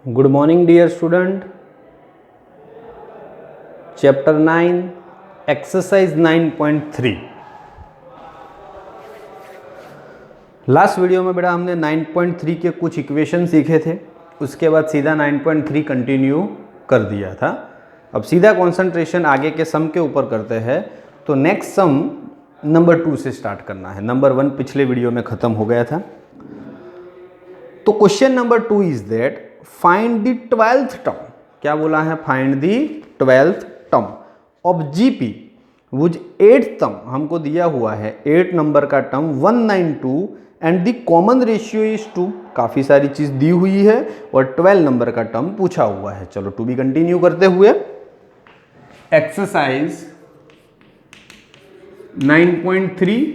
Good morning dear student. Chapter 9 Exercise 9.3. Last video में बेटा हमने 9.3 के कुछ इक्वेशन सीखे थे, उसके बाद सीधा 9.3 कंटिन्यू कर दिया था। अब सीधा कंसंट्रेशन आगे के सम के ऊपर करते हैं। तो नेक्स्ट सम नंबर 2 से स्टार्ट करना है। नंबर 1 पिछले वीडियो में ख़त्म हो गया था। तो question number 2 is that find the 12th term. क्या बोला है? Find the 12th term of GP which 8th term हमको दिया हुआ है। 8 नंबर का term 192 and the common ratio is 2। काफ़ी सारी चीज़ दी हुई है और 12 नंबर का टर्म पूछा हुआ है। चलो टू बी कंटिन्यू करते हुए एक्सरसाइज 9.3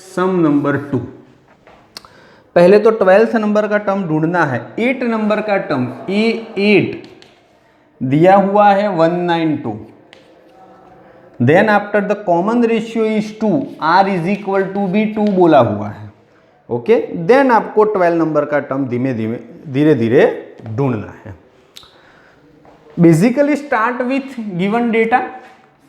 सम नंबर 2। पहले तो 12th नंबर का टर्म ढूंढना है। 8 नंबर का टर्म A8 दिया हुआ है 192। Then after the common ratio is 2, R is equal to भी 2 बोला हुआ है। ओके, देन आपको 12 नंबर का टर्म धीरे धीरे ढूंढना है। Basically start with given data.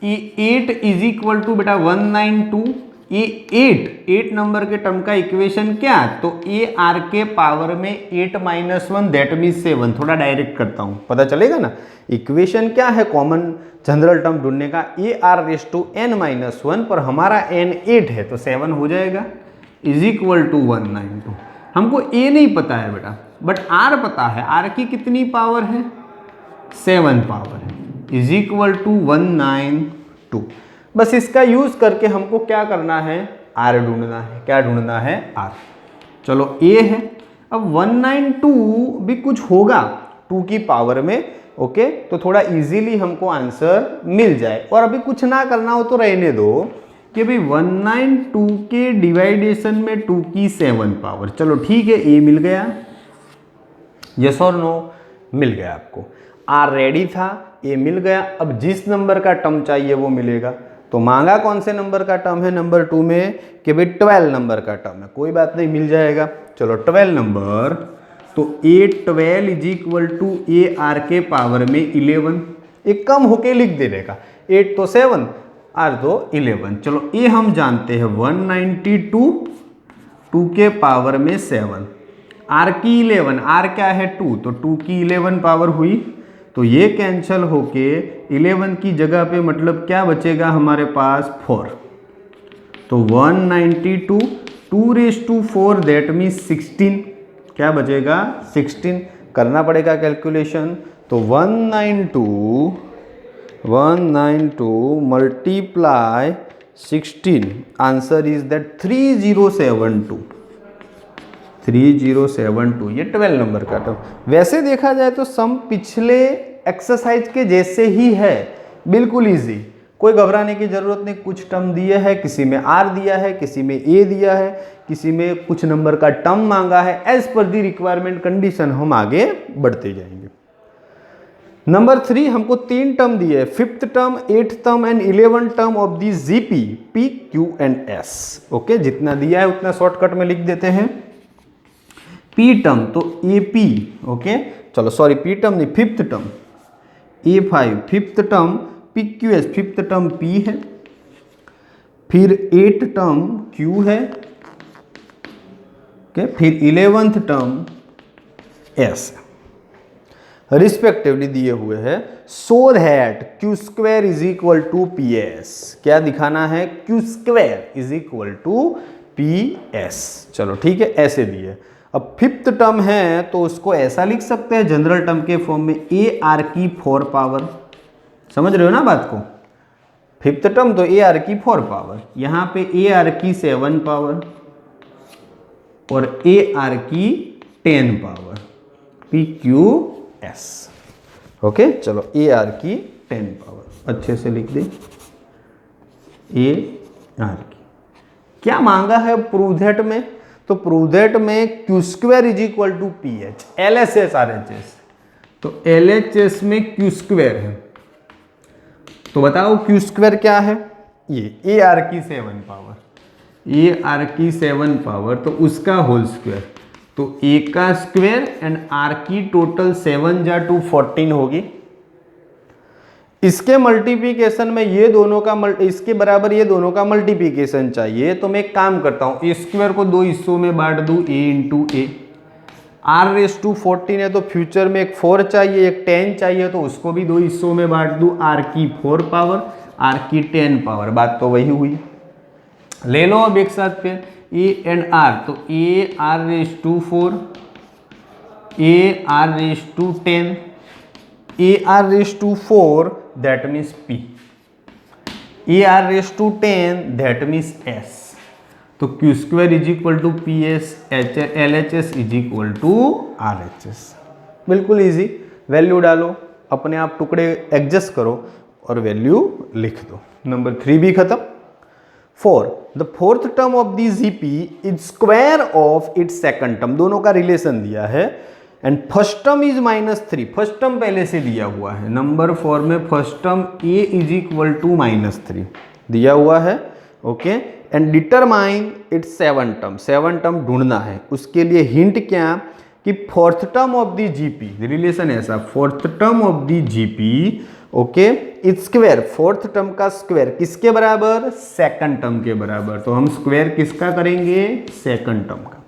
A8 is equal to बेटा 192। A8 नंबर के टर्म का इक्वेशन क्या? तो AR के पावर में 8 - 1 दैट मीन्स 7। थोड़ा डायरेक्ट करता हूँ, पता चलेगा ना। इक्वेशन क्या है कॉमन जनरल टर्म ढूंढने का? AR⁻n - 1 पर हमारा n 8 है तो 7 हो जाएगा इज इक्वल टू 192। हमको A नहीं पता है बेटा, बट R पता है। R की कितनी पावर है? 7 पावर है इज इक्वल टू 192। बस इसका यूज करके हमको क्या करना है? R ढूंढना है। क्या ढूंढना है? R। चलो A है। अब 192 भी कुछ होगा 2 की पावर में। ओके, तो थोड़ा इजीली हमको आंसर मिल जाए। और अभी कुछ ना करना हो तो रहने दो कि भाई 192 के डिवाइडेशन में 2 की 7 पावर। चलो ठीक है, A मिल गया। यस और नो? मिल गया आपको। R रेडी था, A मिल गया। अब जिस नंबर का टर्म चाहिए वो मिलेगा। तो मांगा कौन से नंबर का टर्म है नंबर 2 में? कि भाई 12 नंबर का टर्म है। कोई बात नहीं, मिल जाएगा। चलो 12 नंबर, तो A12 is equal to AR के पावर में 11। एक कम होके लिख दे देगा। 8 तो 7, R तो 11। चलो A हम जानते हैं 192, 2 के पावर में 7, R की 11। R क्या है? 2, तो 2 की 11 पावर हुई। तो ये कैंसिल होके 11 की जगह पे मतलब क्या बचेगा हमारे पास? 4। तो 192 2⁴ दैट मीन्स 16। क्या बचेगा? 16। करना पड़ेगा कैलकुलेशन। तो 192 मल्टीप्लाई 16, आंसर इज दैट 3072। 3072 ये 12 नंबर का टर्म। वैसे देखा जाए तो सम पिछले एक्सरसाइज के जैसे ही है, बिल्कुल इजी। कोई घबराने की जरूरत नहीं। कुछ टर्म दिए है, किसी में R दिया है, किसी में A दिया है, किसी में कुछ नंबर का टर्म मांगा है। As per the requirement condition हम आगे बढ़ते जाएंगे। नंबर 3 हमको 3 टर्म दिए, 5th term, 8th term and 11th term of the GP P, Q and S। Okay, जितना दिया है उतना शॉर्टकट में लिख देते हैं। P टर्म तो AP। ओके, चलो सॉरी, P टर्म नहीं, 5th term A5, 5th term PQS, 5th term P है। फिर 8th टर्म Q है। ओके, फिर 11th टर्म S रिस्पेक्टिवली दिए हुए हैं। So that Q² is equal to PS। क्या दिखाना है? Q² is equal to PS। चलो ठीक है, ऐसे दिए। अब 5th टर्म है तो उसको ऐसा लिख सकते हैं जनरल टर्म के फॉर्म में, AR की 4 पावर। समझ रहे हो ना बात को? 5th टर्म तो AR की 4 पावर, यहां पे AR की 7 पावर और AR की 10 पावर, PQS। ओके, चलो AR की 10 पावर अच्छे से लिख दे। AR की क्या मांगा है प्रूव दैट में? तो प्रूव दैट में Q² is equal to PH, LHS RHS। तो LHS में Q² है, तो बताओ Q² क्या है? ये AR की 7 पावर, AR की 7 पावर, तो उसका होल स्क्वायर तो ए का स्क्वायर एंड आर की टोटल 7 जा 2 14 होगी। इसके मल्टीप्लिकेशन में ये दोनों का इसके बराबर ये दोनों का मल्टीप्लिकेशन चाहिए, तो मैं एक काम करता हूं, ए स्क्वायर को 2 हिस्सों में बांट दूं, a इंटू ए। r⁴ है तो फ्यूचर में एक 4 चाहिए, एक 10 चाहिए, तो उसको भी 2 हिस्सों में बांट दूं, r की 4 पावर, r की 10 पावर। बात तो वही हुई। ले लो अब एक साथ फिर a एंड r, तो ar⁴, ar⁴ ar⁴ that means p, ar⁴ that means s। तो q square is equal to P S, LHS is equal to RHS। बिल्कुल इजी, वैल्यू डालो, अपने आप टुकड़े एडजस्ट करो और वैल्यू लिख दो। नंबर 3 भी खत्म। 4 the fourth term of the GP is square of its second term, दोनों का रिलेशन दिया है, and first term is -3। First term पहले से दिया हुआ है। नंबर 4 में first term a is equal to -3 दिया हुआ है। Okay, and determine its 7 term, 7 term ढूंढना है। उसके लिए हिंट क्या कि fourth term of the GP, relation ऐसा, fourth term of the GP, okay, its square, fourth term का स्क्वायर किसके बराबर, सेकंड टर्म के बराबर। तो हम स्क्वायर किसका करेंगे, सेकंड टर्म का।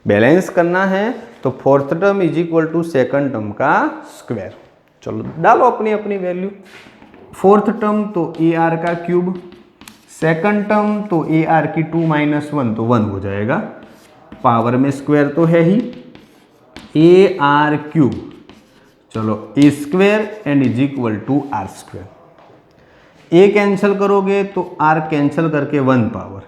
बैलेंस करना है तो fourth term is equal to second term का स्क्वायर। चलो डालो अपनी अपनी वैल्यू। फोर्थ टर्म तो AR का क्यूब, सेकंड टर्म तो AR की 2 - 1 तो 1 हो जाएगा, पावर में स्क्वायर तो है ही, AR क्यूब। चलो A square and is equal to R square. A cancel करोगे तो R कैंसिल करके 1 पावर,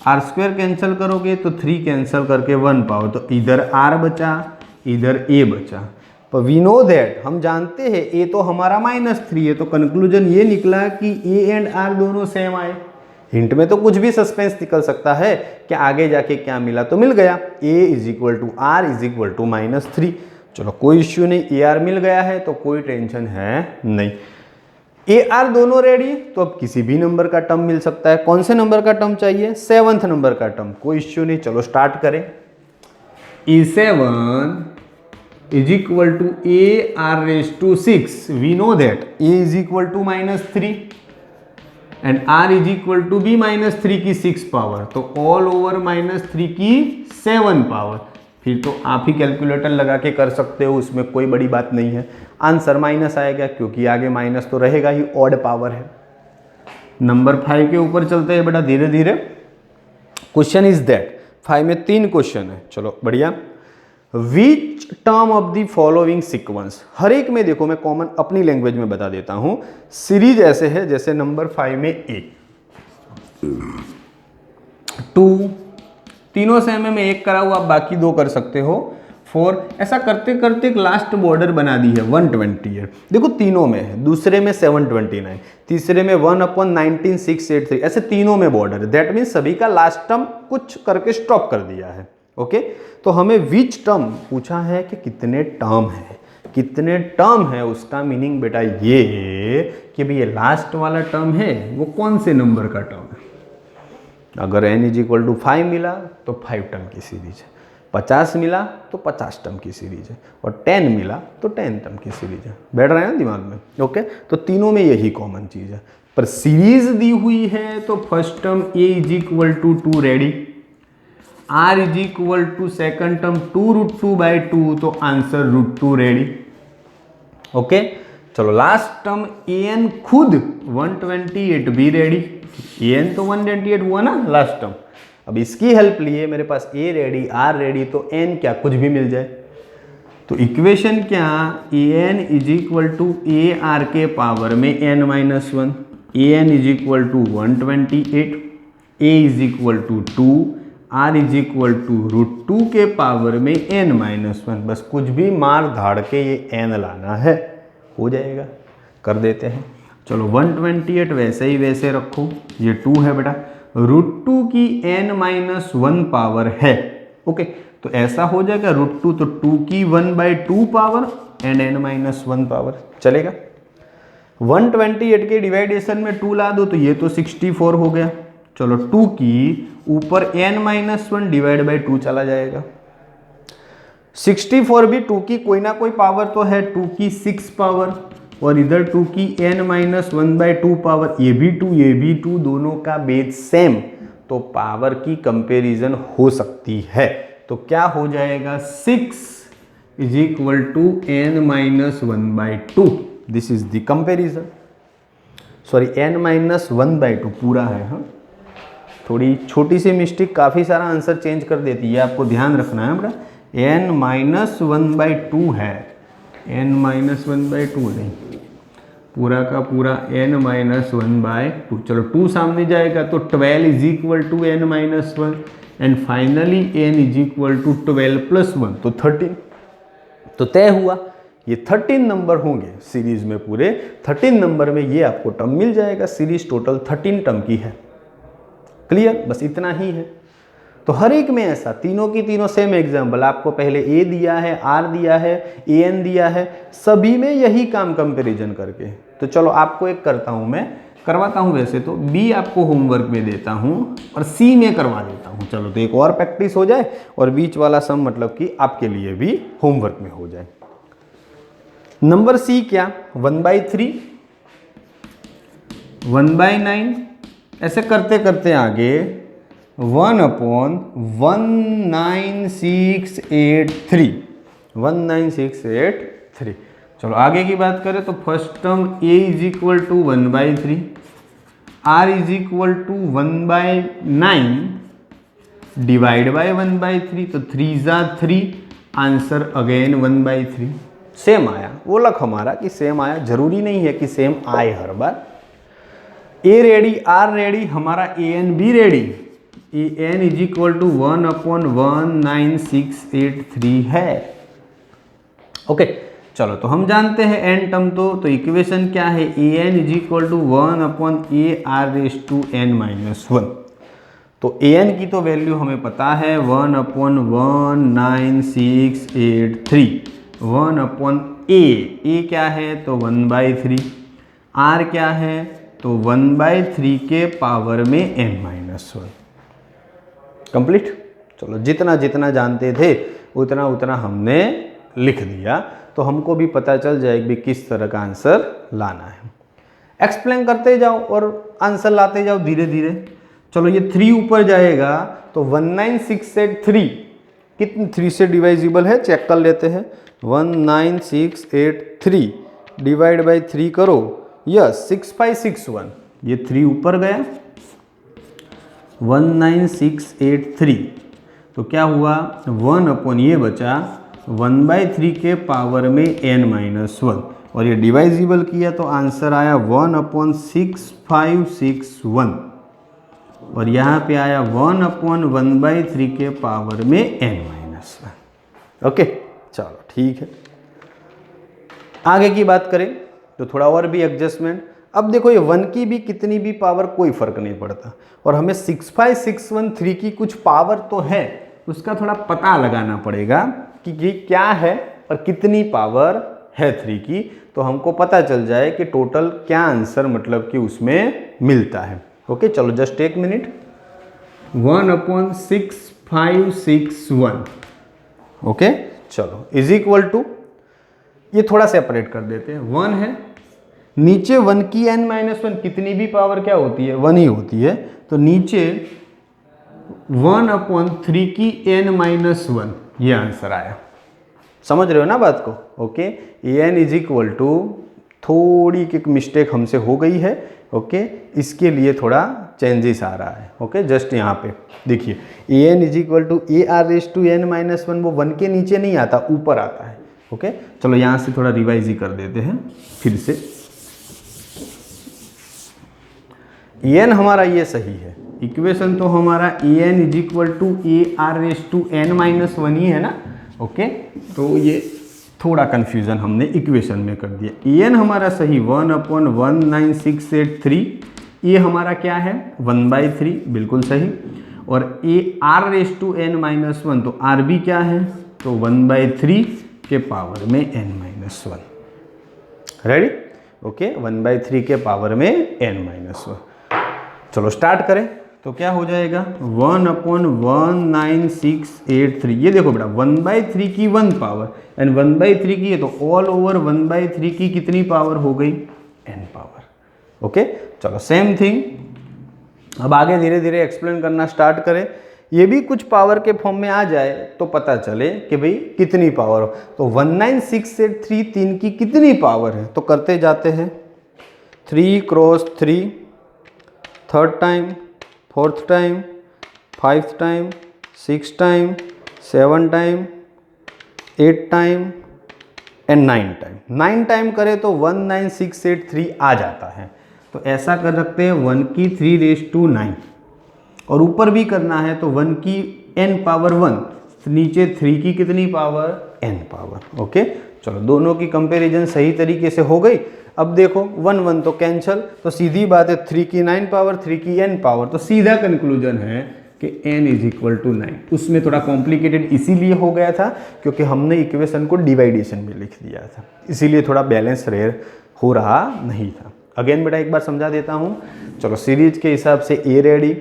R स्क्वायर कैंसिल करोगे तो 3 कैंसिल करके 1 पावर, तो इधर R बचा इधर A बचा। पर वी नो दैट, हम जानते हैं A तो हमारा -3 है, तो कंक्लूजन ये निकला कि A एंड R दोनों सेम आए। हिंट में तो कुछ भी सस्पेंस निकल सकता है कि आगे जाके क्या मिला, तो मिल गया A is equal to R is equal to -3। चलो कोई इश्यू नहीं, AR मिल गया है तो कोई टेंशन है नहीं। AR दोनों रेडी, तो अब किसी भी नंबर का टर्म मिल सकता है। कौन से नंबर का टर्म चाहिए, 7th नंबर का टर्म, कोई इश्यू नहीं। चलो स्टार्ट करें। E7 is equal to AR⁶, we know that A is equal to -3 and R is equal to भी -3 की 6 पावर, तो ऑल ओवर -3 की 7 पावर। फिर तो आप ही कैलकुलेटर लगा के कर सकते हो, उसमें कोई बड़ी बात नहीं है। आंसर माइनस आएगा क्योंकि आगे माइनस तो रहेगा ही, ऑड पावर है। नंबर 5 के ऊपर चलते हैं बेटा धीरे धीरे। क्वेश्चन इज दैट, 5 में 3 क्वेश्चन है। चलो बढ़िया। Which term of the following sequence, हर एक में देखो मैं कॉमन अपनी लैंग्वेज में बता देता हूं। सीरीज ऐसे है जैसे नंबर 5 में 1 2, तीनों सेम है, मैं 1 करा हुआ, आप बाकी 2 कर सकते हो, 4। ऐसा करते करते एक लास्ट बॉर्डर बना दी है 128। देखो तीनों में है, दूसरे में 729, तीसरे में 1/19,683, ऐसे तीनों में बॉर्डर है। दैट मीन्स सभी का लास्ट टर्म कुछ करके स्टॉप कर दिया है। ओके, तो हमें विच टर्म पूछा है कि कितने टर्म है, कितने टर्म है, उसका मीनिंग बेटा ये है कि भाई ये लास्ट वाला टर्म है वो कौन से नंबर का टर्म है। अगर n इज इक्वल टू 5 मिला तो 5 टर्म की सीरीज है, 50 मिला तो 50 टर्म की सीरीज है, और 10 मिला तो 10 टर्म की सीरीज है। बैठ रहा है ना दिमाग में। ओके, तो तीनों में यही कॉमन चीज है। पर सीरीज दी हुई है तो first term a is equal to 2 ready, r is equal to second term 2√2/2, तो आंसर √2 रेडी। ओके, चलो लास्ट टर्म an खुद 128 भी रेडी, an तो 128 हुआ ना लास्ट टर्म। अब इसकी हेल्प लिए मेरे पास a रेडी r रेडी, तो n क्या कुछ भी मिल जाए। तो इक्वेशन क्या, an is equal to ar के पावर में n-1, an is equal to 128, a is equal to 2, r is equal to √2 के पावर में n-1। बस कुछ भी मार धाड़ के ये n लाना है, हो जाएगा। कर देते हैं। चलो 128 वैसे ही वैसे रखो, ये 2 है बेटा, √2 की n-1 पावर है। ओके, तो ऐसा हो जाएगा √2 तो 2 की 1/2 पावर एंड n-1 पावर, चलेगा। 128 के डिवाइडेशन में 2 ला दो तो ये तो 64 हो गया। चलो 2 की ऊपर n-1 डिवाइड बाई 2 चला जाएगा, 64 भी 2 की कोई ना कोई पावर तो है, 2 की 6 पावर, और इधर 2 की n-1/2 पावर, ये भी 2 ये भी 2, दोनों का बेस सेम, तो पावर की कंपैरिजन हो सकती है। तो क्या हो जाएगा, 6 is equal to n-1/2, this is the comparison. Sorry n-1/2 पूरा है, हाँ थोड़ी छोटी सी मिस्टेक काफ़ी सारा आंसर चेंज कर देती है, आपको ध्यान रखना है बेटा। n-1/2 है, n-1/2 नहीं, पूरा का पूरा n-1/2। चलो 2 सामने जाएगा तो 12 is equal to n-1, and finally n is equal to 12 + 1 तो 13। तो तय हुआ ये 13 नंबर होंगे सीरीज में, पूरे 13 नंबर में ये आपको टर्म मिल जाएगा। सीरीज टोटल 13 टर्म की है। क्लियर, बस इतना ही है। तो हर एक में ऐसा तीनों की तीनों सेम एग्जाम्पल, आपको पहले ए दिया है, आर दिया है, ए एन दिया है, सभी में यही काम कंपैरिजन करके। तो चलो आपको एक करता हूं, मैं करवाता हूं, वैसे तो बी आपको होमवर्क में देता हूं और सी में करवा देता हूं। चलो तो एक और प्रैक्टिस हो जाए और बीच वाला सम मतलब कि आपके लिए भी होमवर्क में हो जाए। नंबर सी क्या, 1/3, 1/9, ऐसे करते करते आगे 1/19683, 19683। चलो आगे की बात करें तो first term a is equal to 1/3, r is equal to 1/9 divide by 1/3, तो 3 × 3, आंसर अगेन 1/3। सेम आया, वो लक हमारा कि सेम आया, जरूरी नहीं है कि सेम आए हर बार। ए रेडी, आर रेडी, हमारा A N B ready, A N is equal to 1/19683 है। ओके चलो तो हम जानते हैं एन टर्म, तो इक्वेशन क्या है, A N is equal to 1/AR⁻n-1। तो ए एन की तो वैल्यू हमें पता है 1/19683, 1/A, ए क्या है तो 1/3, आर क्या है तो 1/3 के पावर में n-1। कंप्लीट। चलो जितना जितना जानते थे उतना उतना हमने लिख दिया, तो हमको भी पता चल जाएगा कि किस तरह का आंसर लाना है। एक्सप्लेन करते जाओ और आंसर लाते जाओ धीरे धीरे। चलो ये 3 ऊपर जाएगा तो 19683 कितनी 3 से डिवाइजिबल है, चेक कर लेते हैं। 19683 डिवाइड बाई 3 करो, यस 6561, ये 3 ऊपर गया 19683, तो क्या हुआ 1/, ये बचा 1/3 के पावर में n-1, और ये डिवाइजिबल किया तो आंसर आया 1/6561, और यहाँ पे आया 1/1/3 के पावर में n-1। ओके चलो ठीक है। आगे की बात करें तो थोड़ा और भी एडजस्टमेंट। अब देखो ये 1 की भी कितनी भी पावर कोई फर्क नहीं पड़ता, और हमें 65613 की कुछ पावर तो है, उसका थोड़ा पता लगाना पड़ेगा कि ये क्या है और कितनी पावर है 3 की, तो हमको पता चल जाए कि टोटल क्या आंसर मतलब कि उसमें मिलता है। ओके चलो जस्ट एक मिनट। 1/6561, ओके चलो इज इक्वल टू, ये थोड़ा सेपरेट कर देते हैं, 1 है, नीचे 1 की n-1 कितनी भी पावर क्या होती है 1 ही होती है, तो नीचे 1/3 की n-1, ये आंसर आया। समझ रहे हो ना बात को। Okay an is equal to, थोड़ी एक मिस्टेक हमसे हो गई है, ओके इसके लिए थोड़ा चेंजेस आ रहा है। ओके जस्ट यहाँ पे देखिए an is equal to AR⁻n-1, वो 1 के नीचे नहीं आता, ऊपर आता है। ओके चलो यहाँ से थोड़ा रिवाइज ही कर देते हैं फिर से। an हमारा ये सही है, इक्वेशन तो हमारा an is equal to AR⁻n-1 ही है ना। ओके तो ये थोड़ा कन्फ्यूज़न हमने इक्वेशन में कर दिया। an हमारा सही 1/19683, ये हमारा क्या है 1/3 बिल्कुल सही, और AR⁻n-1 तो आर भी क्या है तो 1/3 के पावर में n-1। रेडी। ओके 1/3 के पावर में n-1। चलो स्टार्ट करें। तो क्या हो जाएगा 1/19683। ये देखो बेटा 1/3 की 1 पावर एंड 1/3 की है तो ऑल ओवर 1/3 की कितनी पावर हो गई n पावर। ओके चलो सेम थिंग अब आगे धीरे धीरे एक्सप्लेन करना स्टार्ट करें। ये भी कुछ पावर के फॉर्म में आ जाए तो पता चले कि भाई कितनी पावर हो। तो 19683 3 की कितनी पावर है, तो करते जाते हैं 3 cross 3, third time, fourth time, 5th time, 6 time, 7 time, 8 time and 9 time. 9 time करें तो 19683 आ जाता है। तो ऐसा कर सकते हैं 1 की 3⁹9 और ऊपर भी करना है तो 1 की n पावर 1, नीचे 3 की कितनी पावर n पावर। ओके चलो दोनों की कंपैरिजन सही तरीके से हो गई। अब देखो 1 1 तो कैंसिल, तो सीधी बात है 3 की 9 पावर 3 की n पावर, तो सीधा कंक्लूजन है कि n = 9। उसमें थोड़ा कॉम्प्लिकेटेड इसीलिए हो गया था क्योंकि हमने इक्वेशन को डिवाइडेशन में लिख दिया था, इसीलिए थोड़ा बैलेंस रेयर हो रहा नहीं था। अगेन बेटा एक बार समझा देता हूँ। चलो सीरीज के हिसाब से a ready,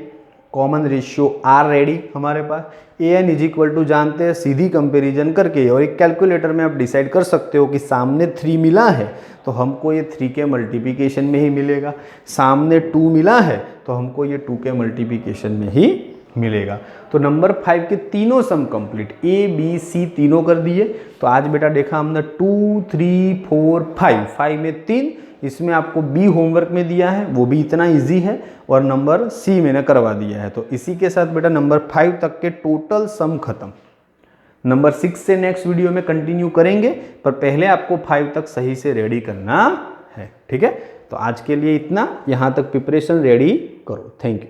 common ratio r ready हमारे पास, an = जानते हैं सीधी कंपैरिजन करके, और एक कैलकुलेटर में आप डिसाइड कर सकते हो कि सामने 3 मिला है तो हमको ये 3 के मल्टीप्लिकेशन में ही मिलेगा, सामने 2 मिला है तो हमको ये 2 के मल्टीप्लिकेशन में ही मिलेगा। तो नंबर 5 के तीनों sum complete a b c तीनों कर दिए। तो आज बेटा देखा हमने 2 3 4 5 में 3, इसमें आपको बी होमवर्क में दिया है वो भी इतना इजी है, और नंबर सी मैंने करवा दिया है। तो इसी के साथ बेटा नंबर 5 तक के टोटल सम खत्म। नंबर 6 से नेक्स्ट वीडियो में कंटिन्यू करेंगे, पर पहले आपको 5 तक सही से रेडी करना है। ठीक है, तो आज के लिए इतना, यहाँ तक प्रिपरेशन रेडी करो। Thank you.